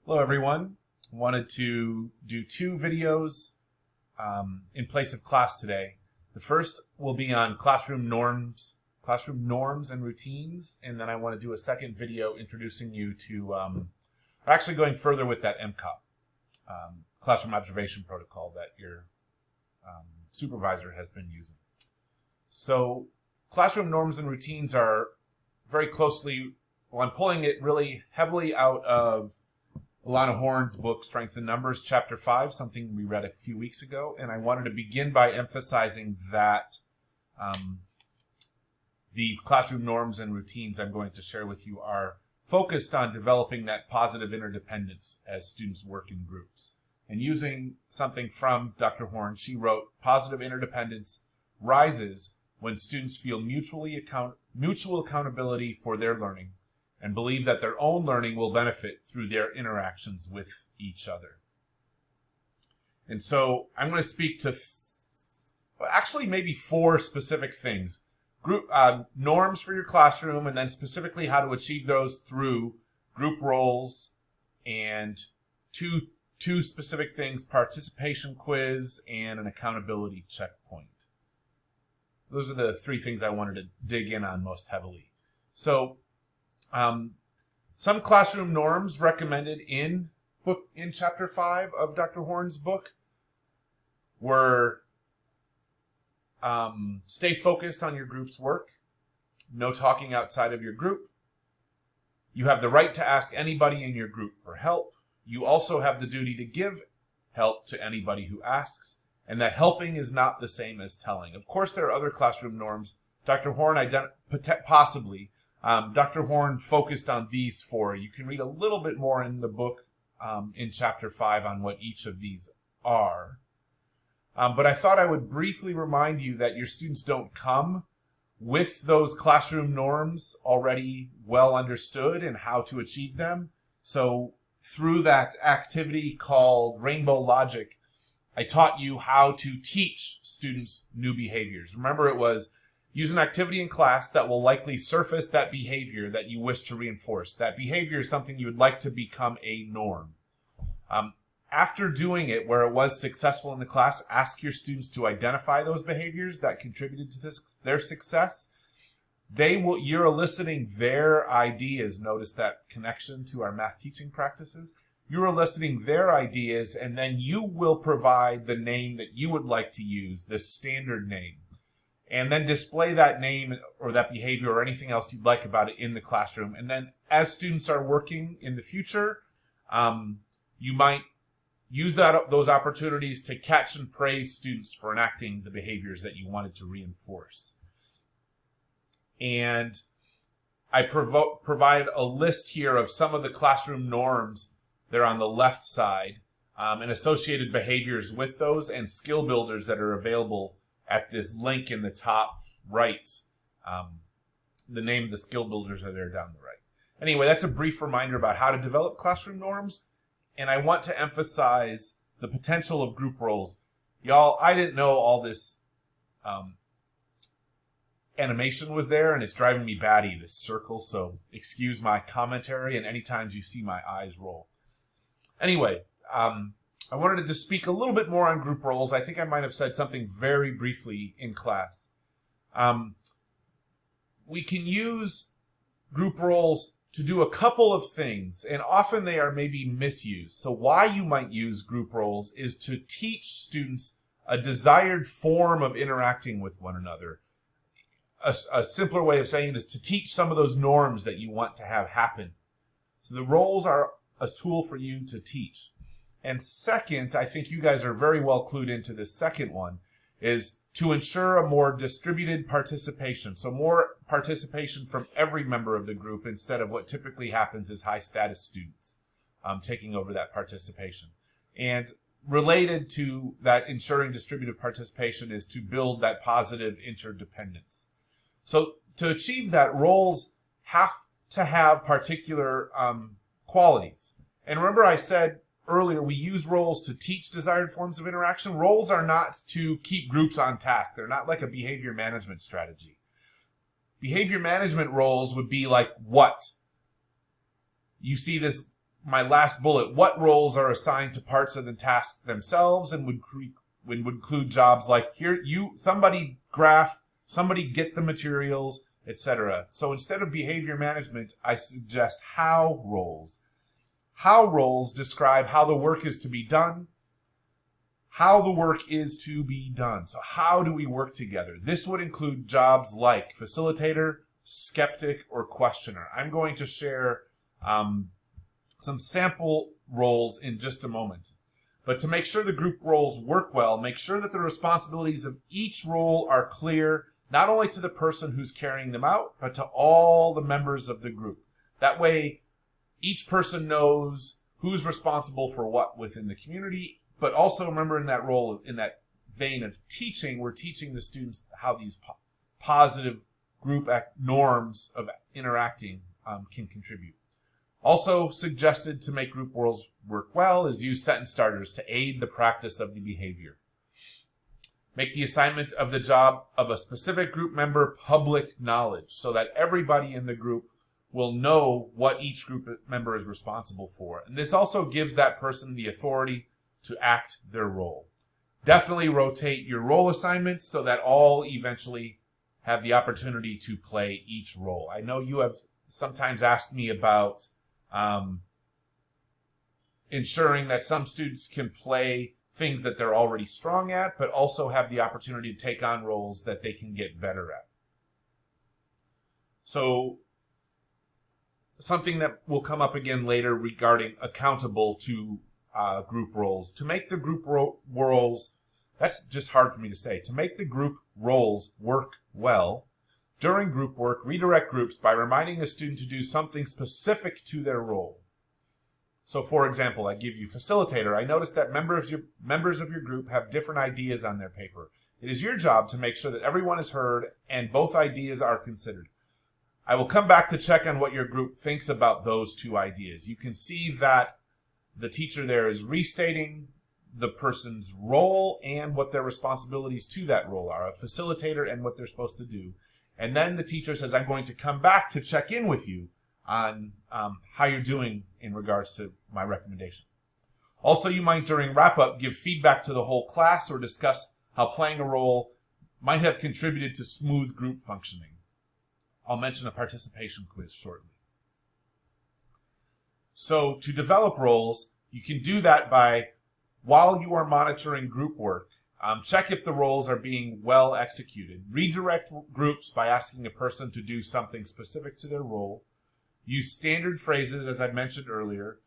Hello everyone. Wanted to do two videos in place of class today. The first will be on classroom norms and routines, and then I want to do a second video introducing you to, actually going further with that MCOP, classroom observation protocol that your supervisor has been using. So classroom norms and routines are very closely, well, I'm pulling it really heavily out of Alana Horn's book, Strength in Numbers, Chapter 5, something we read a few weeks ago. And I wanted to begin by emphasizing that these classroom norms and routines I'm going to share with you are focused on developing that positive interdependence as students work in groups. And using something from Dr. Horn, she wrote, "Positive interdependence rises when students feel mutual accountability for their learning and believe that their own learning will benefit through their interactions with each other." And so I'm going to speak to actually maybe four specific things. Group norms for your classroom, and then specifically how to achieve those through group roles, and two specific things: participation quiz and an accountability checkpoint. Those are the three things I wanted to dig in on most heavily. So some classroom norms recommended in Chapter 5 of Dr. Horn's book were stay focused on your group's work, no talking outside of your group, you have the right to ask anybody in your group for help, you also have the duty to give help to anybody who asks, and that helping is not the same as telling. Of course, there are other classroom norms. Dr. Horn possibly. Dr. Horn focused on these four. You can read a little bit more in the book in Chapter 5 on what each of these are. But I thought I would briefly remind you that your students don't come with those classroom norms already well understood and how to achieve them. So through that activity called Rainbow Logic, I taught you how to teach students new behaviors. Remember, it was use an activity in class that will likely surface that behavior that you wish to reinforce. That behavior is something you would like to become a norm. After doing it where it was successful in the class, ask your students to identify those behaviors that contributed to their success. You're eliciting their ideas. Notice that connection to our math teaching practices. You're eliciting their ideas, and then you will provide the name that you would like to use, the standard name. And then display that name or that behavior or anything else you'd like about it in the classroom. And then as students are working in the future, you might use those opportunities to catch and praise students for enacting the behaviors that you wanted to reinforce. And I provide a list here of some of the classroom norms. They're on the left side, and associated behaviors with those, and skill builders that are available at this link in the top right. The name of the skill builders are there down the right. Anyway, that's a brief reminder about how to develop classroom norms, and I want to emphasize the potential of group roles. Y'all, I didn't know all this animation was there, and it's driving me batty, this circle, so excuse my commentary and any times you see my eyes roll. Anyway, I wanted to just speak a little bit more on group roles. I think I might have said something very briefly in class. We can use group roles to do a couple of things, and often they are maybe misused. So why you might use group roles is to teach students a desired form of interacting with one another. A simpler way of saying it is to teach some of those norms that you want to have happen. So the roles are a tool for you to teach. And second, I think you guys are very well clued into this second one, is to ensure a more distributed participation. So more participation from every member of the group instead of what typically happens is high status students taking over that participation. And related to that ensuring distributed participation is to build that positive interdependence. So to achieve that, roles have to have particular qualities. And remember I said earlier, we use roles to teach desired forms of interaction. Roles are not to keep groups on task. They're not like a behavior management strategy. Behavior management roles would be like what? You see this my last bullet, what roles are assigned to parts of the task themselves and would include jobs like somebody graph, somebody get the materials, etc. So instead of behavior management, I suggest how roles. How roles describe how the work is to be done. How the work is to be done. So how do we work together? This would include jobs like facilitator, skeptic, or questioner. I'm going to share some sample roles in just a moment. But to make sure the group roles work well, make sure that the responsibilities of each role are clear, not only to the person who's carrying them out, but to all the members of the group. That way, each person knows who's responsible for what within the community, but also remember in that role, in that vein of teaching, we're teaching the students how these positive group norms of interacting can contribute. Also suggested to make group roles work well is use sentence starters to aid the practice of the behavior. Make the assignment of the job of a specific group member public knowledge so that everybody in the group will know what each group member is responsible for. And this also gives that person the authority to act their role. Definitely rotate your role assignments so that all eventually have the opportunity to play each role. I know you have sometimes asked me about ensuring that some students can play things that they're already strong at, but also have the opportunity to take on roles that they can get better at. So something that will come up again later regarding accountable to group roles. To make the group roles, that's just hard for me to say. To make the group roles work well, during group work, redirect groups by reminding the student to do something specific to their role. So for example, I give you facilitator. I noticed that members of your group have different ideas on their paper. It is your job to make sure that everyone is heard and both ideas are considered. I will come back to check on what your group thinks about those two ideas. You can see that the teacher there is restating the person's role and what their responsibilities to that role are, a facilitator and what they're supposed to do. And then the teacher says, I'm going to come back to check in with you on how you're doing in regards to my recommendation. Also, you might, during wrap-up, give feedback to the whole class or discuss how playing a role might have contributed to smooth group functioning. I'll mention a participation quiz shortly. So to develop roles, you can do that by, while you are monitoring group work, check if the roles are being well executed. Redirect groups by asking a person to do something specific to their role. Use standard phrases, as I mentioned earlier.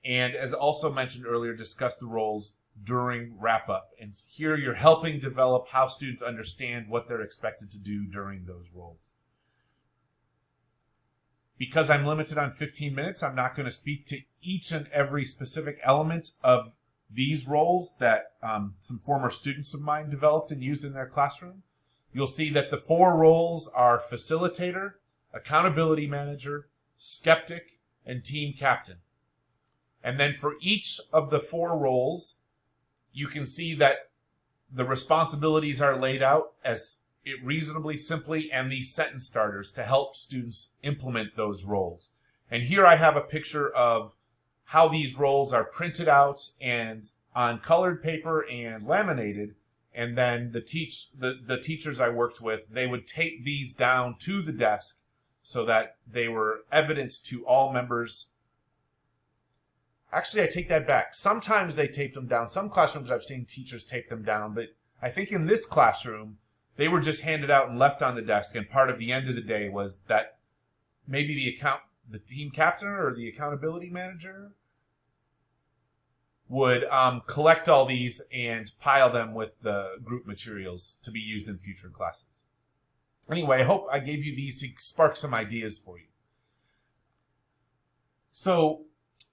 And as also mentioned earlier, discuss the roles during wrap-up. And here you're helping develop how students understand what they're expected to do during those roles. Because I'm limited on 15 minutes, I'm not going to speak to each and every specific element of these roles that some former students of mine developed and used in their classroom. You'll see that the 4 roles are facilitator, accountability manager, skeptic, and team captain. And then for each of the 4 roles, you can see that the responsibilities are laid out as reasonably simply, and these sentence starters to help students implement those roles. And here I have a picture of how these roles are printed out and on colored paper and laminated, and then the teachers I worked with, they would tape these down to the desk so that they were evident to all members. Actually, I take that back. Sometimes they taped them down. Some classrooms I've seen teachers tape them down, but I think in this classroom, they were just handed out and left on the desk, and part of the end of the day was that maybe the team captain or the accountability manager would collect all these and pile them with the group materials to be used in future classes. Anyway, I hope I gave you these to spark some ideas for you. So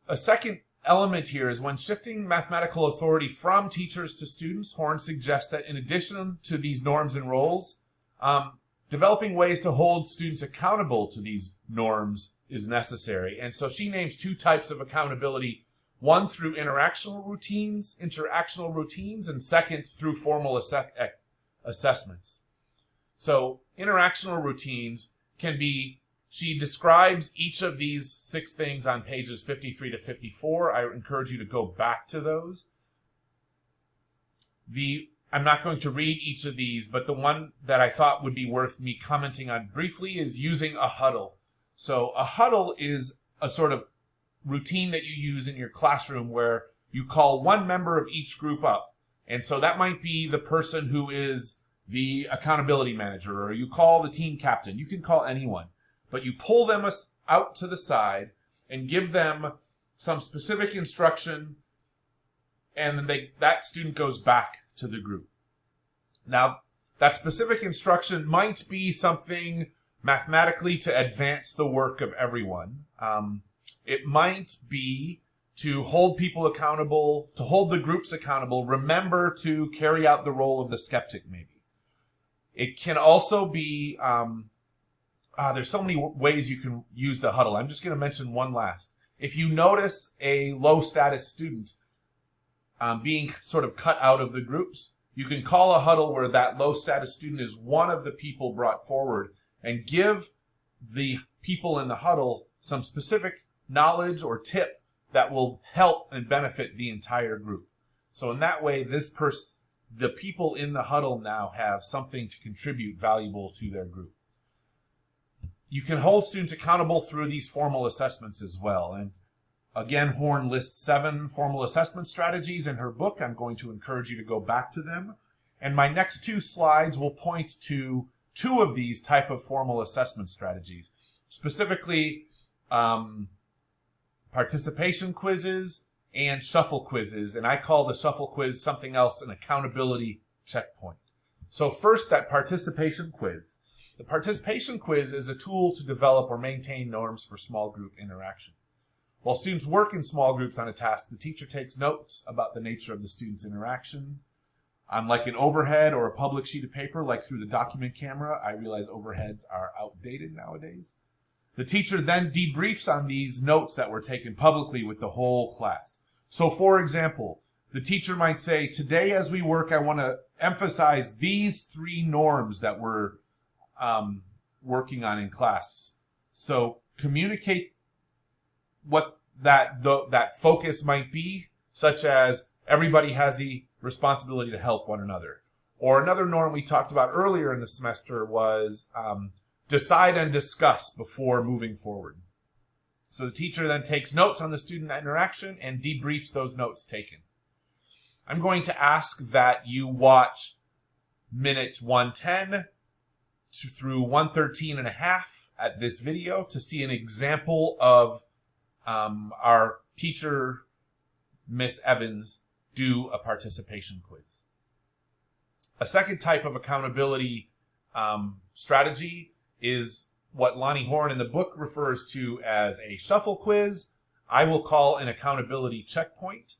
a second element here is when shifting mathematical authority from teachers to students, Horn suggests that in addition to these norms and roles, developing ways to hold students accountable to these norms is necessary. And so she names 2 types of accountability, one through interactional routines, and second through formal assessments. So interactional routines can be She describes each of these 6 things on pages 53 to 54. I encourage you to go back to those. I'm not going to read each of these, but the one that I thought would be worth me commenting on briefly is using a huddle. So a huddle is a sort of routine that you use in your classroom where you call one member of each group up. And so that might be the person who is the accountability manager, or you call the team captain. You can call anyone. But you pull them out to the side and give them some specific instruction, and that student goes back to the group. Now, that specific instruction might be something mathematically to advance the work of everyone. It might be to hold people accountable, to hold the groups accountable. Remember to carry out the role of the skeptic, maybe. It can also be... there's so many ways you can use the huddle. I'm just going to mention one last. If you notice a low-status student being sort of cut out of the groups, you can call a huddle where that low-status student is one of the people brought forward and give the people in the huddle some specific knowledge or tip that will help and benefit the entire group. So in that way, the people in the huddle now have something to contribute valuable to their group. You can hold students accountable through these formal assessments as well. And again, Horn lists 7 formal assessment strategies in her book. I'm going to encourage you to go back to them. And my next 2 slides will point to 2 of these type of formal assessment strategies. Specifically, participation quizzes and shuffle quizzes. And I call the shuffle quiz something else, an accountability checkpoint. So first, that participation quiz. The participation quiz is a tool to develop or maintain norms for small group interaction. While students work in small groups on a task, the teacher takes notes about the nature of the student's interaction. On like an overhead or a public sheet of paper, like through the document camera. I realize overheads are outdated nowadays. The teacher then debriefs on these notes that were taken publicly with the whole class. So for example, the teacher might say, today as we work, I want to emphasize these 3 norms that we're working on in class. So communicate what that focus might be, such as everybody has the responsibility to help one another. Or another norm we talked about earlier in the semester was decide and discuss before moving forward. So the teacher then takes notes on the student interaction and debriefs those notes taken. I'm going to ask that you watch minutes 110 through 113 and a half at this video to see an example of our teacher, Miss Evans, do a participation quiz. A second type of accountability strategy is what Lonnie Horn in the book refers to as a shuffle quiz. I will call an accountability checkpoint.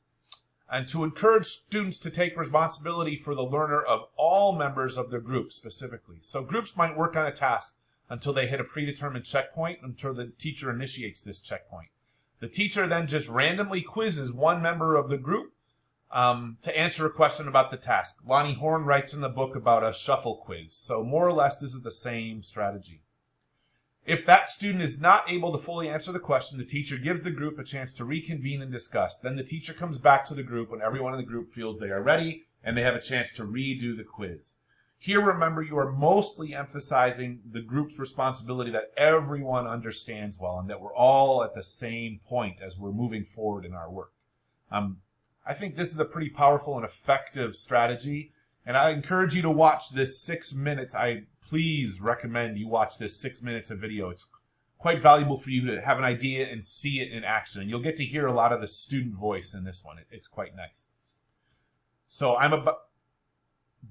And to encourage students to take responsibility for the learner of all members of their group specifically. So groups might work on a task until they hit a predetermined checkpoint, until the teacher initiates this checkpoint. The teacher then just randomly quizzes one member of the group to answer a question about the task. Lonnie Horn writes in the book about a shuffle quiz. So more or less, this is the same strategy. If that student is not able to fully answer the question, the teacher gives the group a chance to reconvene and discuss. Then the teacher comes back to the group when everyone in the group feels they are ready and they have a chance to redo the quiz. Here, remember, you are mostly emphasizing the group's responsibility that everyone understands well and that we're all at the same point as we're moving forward in our work. I think this is a pretty powerful and effective strategy, and I encourage you to watch this 6 minutes. I please recommend you watch this 6 minutes of video. It's quite valuable for you to have an idea and see it in action, and you'll get to hear a lot of the student voice in this one. It's quite nice. So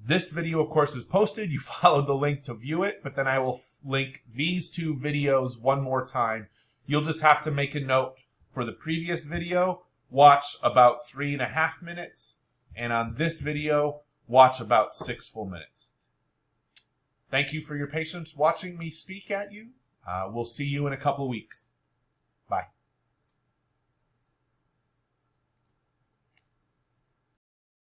this video, of course, is posted. You followed the link to view it, but then I will link these 2 videos one more time. You'll just have to make a note for the previous video. Watch about 3.5 minutes, and on this video, watch about 6 full minutes. Thank you for your patience watching me speak at you. We'll see you in a couple of weeks. Bye.